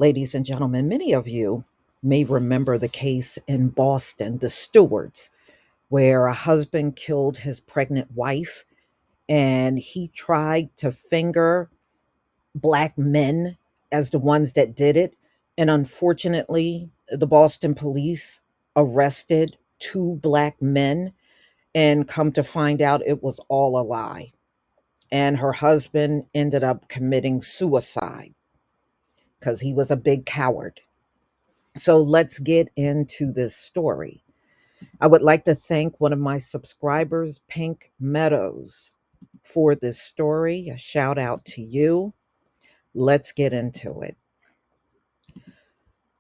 Ladies and gentlemen, many of you may remember the case in Boston, the Stewarts, where a husband killed his pregnant wife and he tried to finger black men as the ones that did it. And unfortunately, the Boston police arrested two black men and come to find out it was all a lie. And her husband ended up committing suicide because he was a big coward. So let's get into this story. I would like to thank one of my subscribers, Pink Meadows, for this story. A shout out to you. Let's get into it.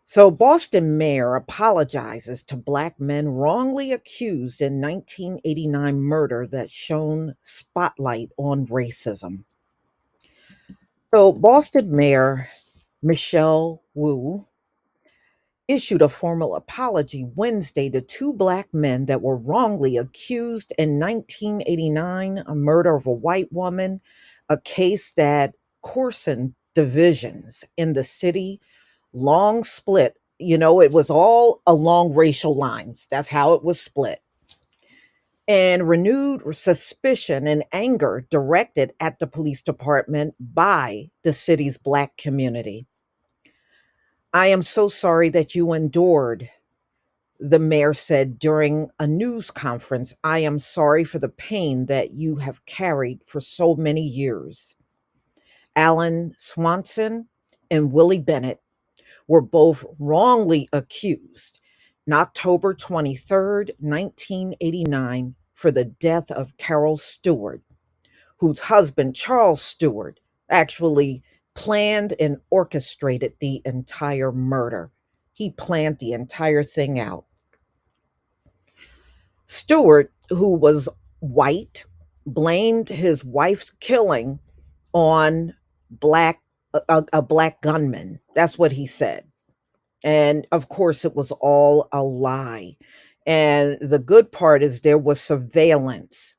So, Boston mayor apologizes to black men wrongly accused in 1989 murder that shone spotlight on racism. So, Boston Mayor Michelle Wu issued a formal apology Wednesday to two black men that were wrongly accused in 1989 a murder of a white woman, a case that coarsened divisions in the city, long split. It was all along racial lines. That's how it was split. And renewed suspicion and anger directed at the police department by the city's black community. I am so sorry that you endured, the mayor said during a news conference. I am sorry for the pain that you have carried for so many years. Alan Swanson and Willie Bennett were both wrongly accused on October 23rd, 1989, for the death of Carol Stewart, whose husband, Charles Stewart, actually planned and orchestrated the entire murder. He planned the entire thing out. Stewart, who was white, blamed his wife's killing on black a black gunman. That's what he said. And of course it was all a lie. And the good part is there was surveillance.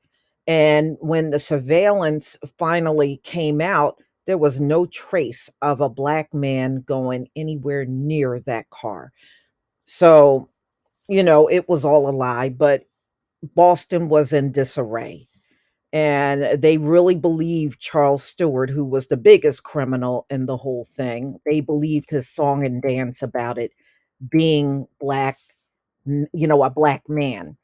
And when the surveillance finally came out, there was no trace of a black man going anywhere near that car. So, it was all a lie, but Boston was in disarray. And they really believed Charles Stewart, who was the biggest criminal in the whole thing. They believed his song and dance about it being black, a black man.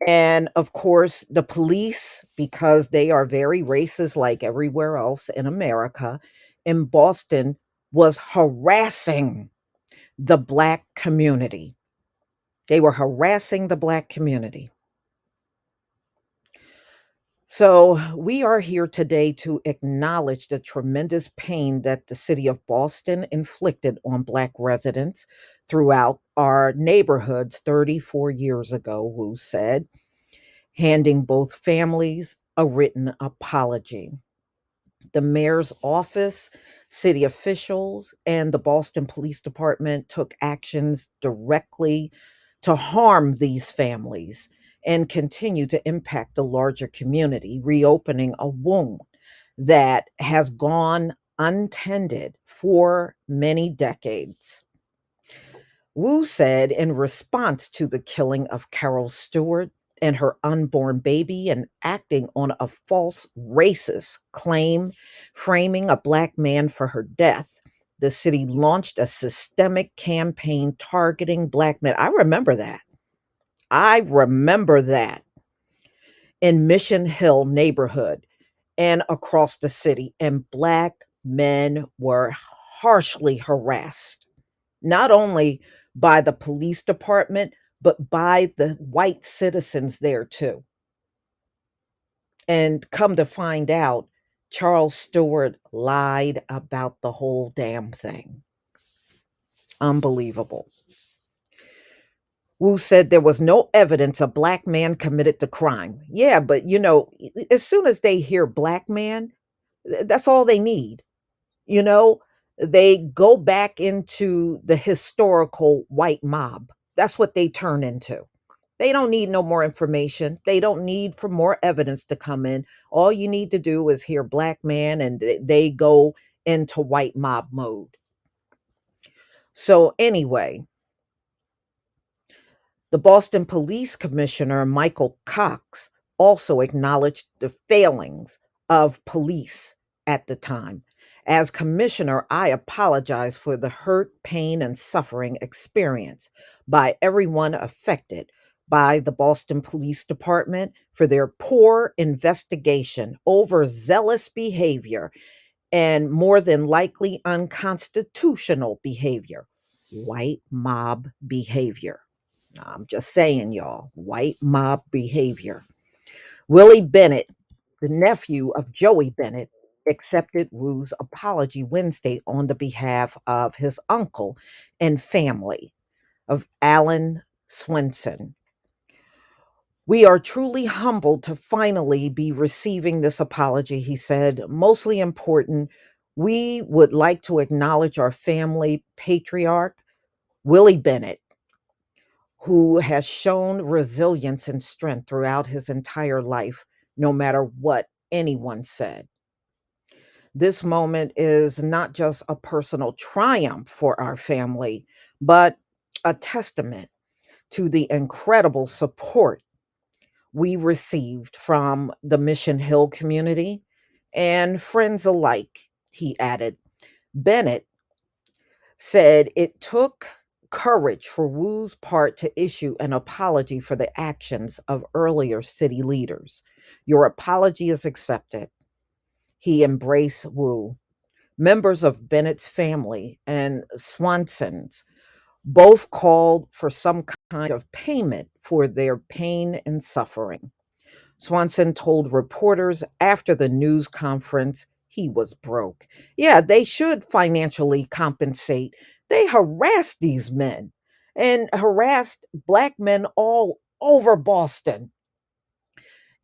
And of course, the police, because they are very racist, like everywhere else in America, in Boston, was harassing the black community. They were harassing the black community. So, we are here today to acknowledge the tremendous pain that the city of Boston inflicted on Black residents throughout our neighborhoods 34 years ago, Wu said, handing both families a written apology. The mayor's office, city officials, and the Boston Police Department took actions directly to harm these families and continue to impact the larger community, reopening a wound that has gone untended for many decades. Wu said in response to the killing of Carol Stewart and her unborn baby and acting on a false racist claim framing a black man for her death, the city launched a systemic campaign targeting black men. I remember that. I remember that in Mission Hill neighborhood and across the city, and black men were harshly harassed, not only by the police department, but by the white citizens there too. And come to find out, Charles Stewart lied about the whole damn thing. Unbelievable. Wu said there was no evidence a black man committed the crime. Yeah, but as soon as they hear black man, that's all they need. You know, they go back into the historical white mob. That's what they turn into. They don't need no more information. They don't need for more evidence to come in. All you need to do is hear black man and they go into white mob mode. So, anyway, the Boston Police Commissioner, Michael Cox, also acknowledged the failings of police at the time. As commissioner, I apologize for the hurt, pain, and suffering experienced by everyone affected by the Boston Police Department for their poor investigation, overzealous behavior, and more than likely unconstitutional behavior, white mob behavior. I'm just saying, y'all, white mob behavior. Willie Bennett, the nephew of Joey Bennett, accepted Wu's apology Wednesday on the behalf of his uncle and family of Alan Swenson. We are truly humbled to finally be receiving this apology, he said. Mostly important, we would like to acknowledge our family patriarch, Willie Bennett, who has shown resilience and strength throughout his entire life, no matter what anyone said. This moment is not just a personal triumph for our family, but a testament to the incredible support we received from the Mission Hill community and friends alike, he added. Bennett said it took courage for Wu's part to issue an apology for the actions of earlier city leaders. Your apology is accepted. He embraced Wu. Members of Bennett's family and Swanson's both called for some kind of payment for their pain and suffering. Swanson told reporters after the news conference he was broke. Yeah, they should financially compensate. They harassed these men and harassed black men all over Boston.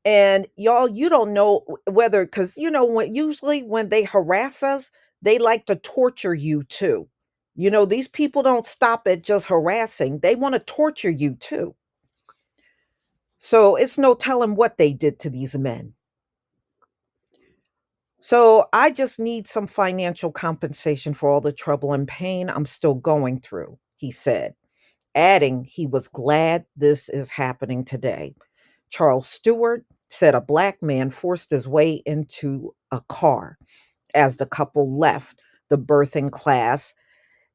And y'all, you don't know whether, because when usually when they harass us, they like to torture you too. These people don't stop at just harassing, they want to torture you too. So it's no telling what they did to these men. So I just need some financial compensation for all the trouble and pain I'm still going through, he said, adding he was glad this is happening today. Charles Stewart said a black man forced his way into a car as the couple left the birthing class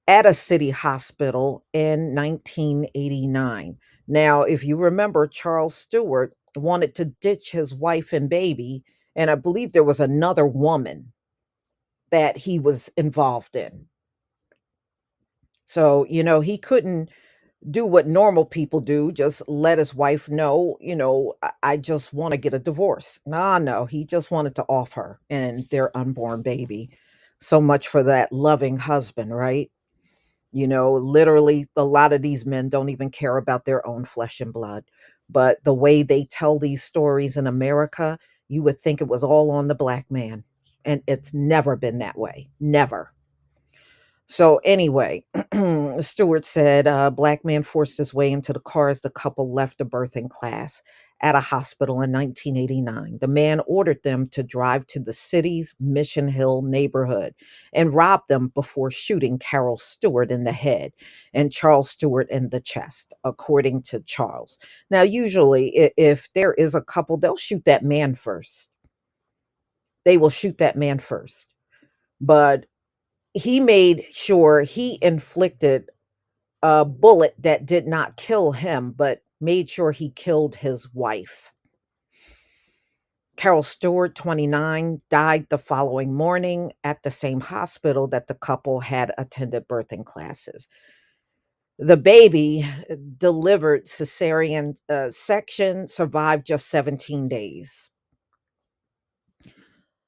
at a city hospital in 1989. Now, if you remember, Charles Stewart wanted to ditch his wife and baby, and I believe there was another woman that he was involved in. So, he couldn't do what normal people do, just let his wife know, I just want to get a divorce. Nah, no, he just wanted to off her and their unborn baby. So much for that loving husband, right? Literally, a lot of these men don't even care about their own flesh and blood. But the way they tell these stories in America, you would think it was all on the black man. And it's never been that way. Never. So anyway, Stewart said a black man forced his way into the car as the couple left the birthing class at a hospital in 1989. The man ordered them to drive to the city's Mission Hill neighborhood and rob them before shooting Carol Stewart in the head and Charles Stewart in the chest, according to Charles. Now, usually, if there is a couple, they'll shoot that man first. They will shoot that man first. But he made sure he inflicted a bullet that did not kill him, but made sure he killed his wife. Carol Stewart, 29, died the following morning at the same hospital that the couple had attended birthing classes. The baby, delivered cesarean section, survived just 17 days.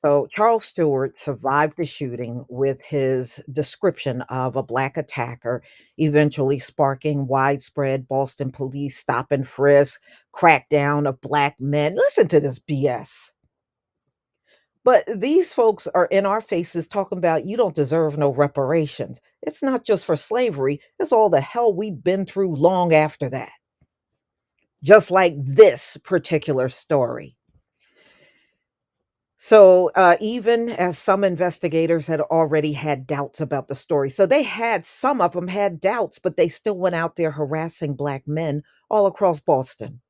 So Charles Stewart survived the shooting with his description of a black attacker, eventually sparking widespread Boston police stop and frisk, crackdown of black men. Listen to this BS. But these folks are in our faces talking about you don't deserve no reparations. It's not just for slavery, it's all the hell we've been through long after that. Just like this particular story. So, even as some investigators had already had doubts about the story, so they had some of them had doubts, but they still went out there harassing black men all across Boston.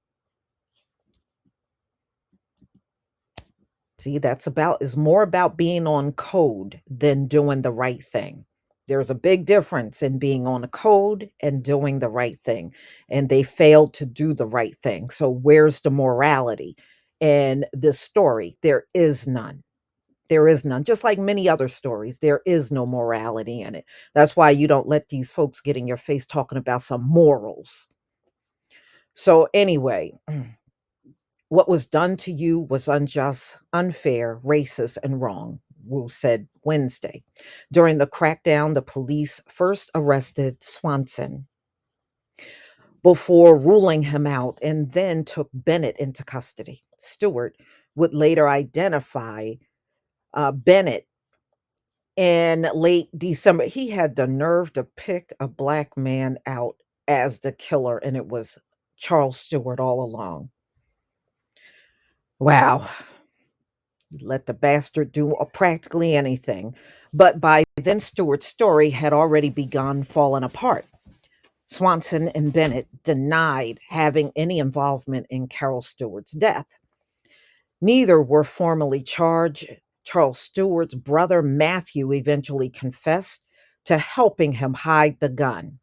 See, that's about is more about being on code than doing the right thing. There's a big difference in being on a code and doing the right thing. And they failed to do the right thing. So where's the morality in this story? There is none. There is none. Just like many other stories, there is no morality in it. That's why you don't let these folks get in your face talking about some morals. So anyway, what was done to you was unjust, unfair, racist, and wrong, Wu said Wednesday. During the crackdown, the police first arrested Swanson before ruling him out and then took Bennett into custody. Stuart would later identify Bennett in late December. He had the nerve to pick a black man out as the killer, and it was Charles Stewart all along. Wow. Let the bastard do practically anything. But by then, Stewart's story had already begun falling apart. Swanson and Bennett denied having any involvement in Carol Stewart's death. Neither were formally charged. Charles Stewart's brother, Matthew, eventually confessed to helping him hide the gun.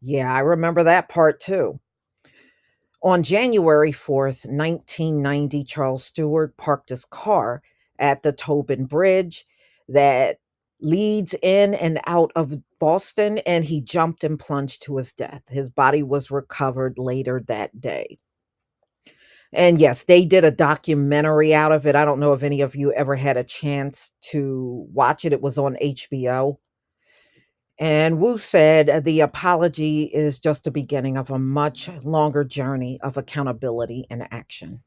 Yeah, I remember that part too. On January 4th, 1990, Charles Stewart parked his car at the Tobin Bridge that leads in and out of Boston, and he jumped and plunged to his death. His body was recovered later that day. And yes, they did a documentary out of it. I don't know if any of you ever had a chance to watch it. It was on HBO. And Wu said the apology is just the beginning of a much longer journey of accountability and action.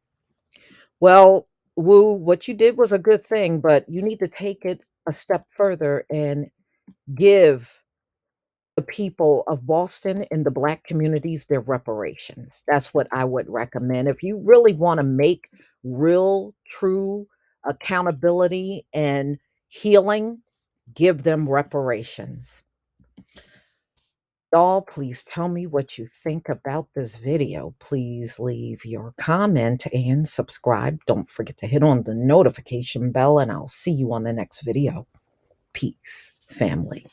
Well, Wu, what you did was a good thing, but you need to take it a step further and give the people of Boston and the Black communities their reparations. That's what I would recommend. If you really want to make real, true accountability and healing, give them reparations. Y'all, please tell me what you think about this video. Please leave your comment and subscribe. Don't forget to hit on the notification bell, and I'll see you on the next video. Peace, family.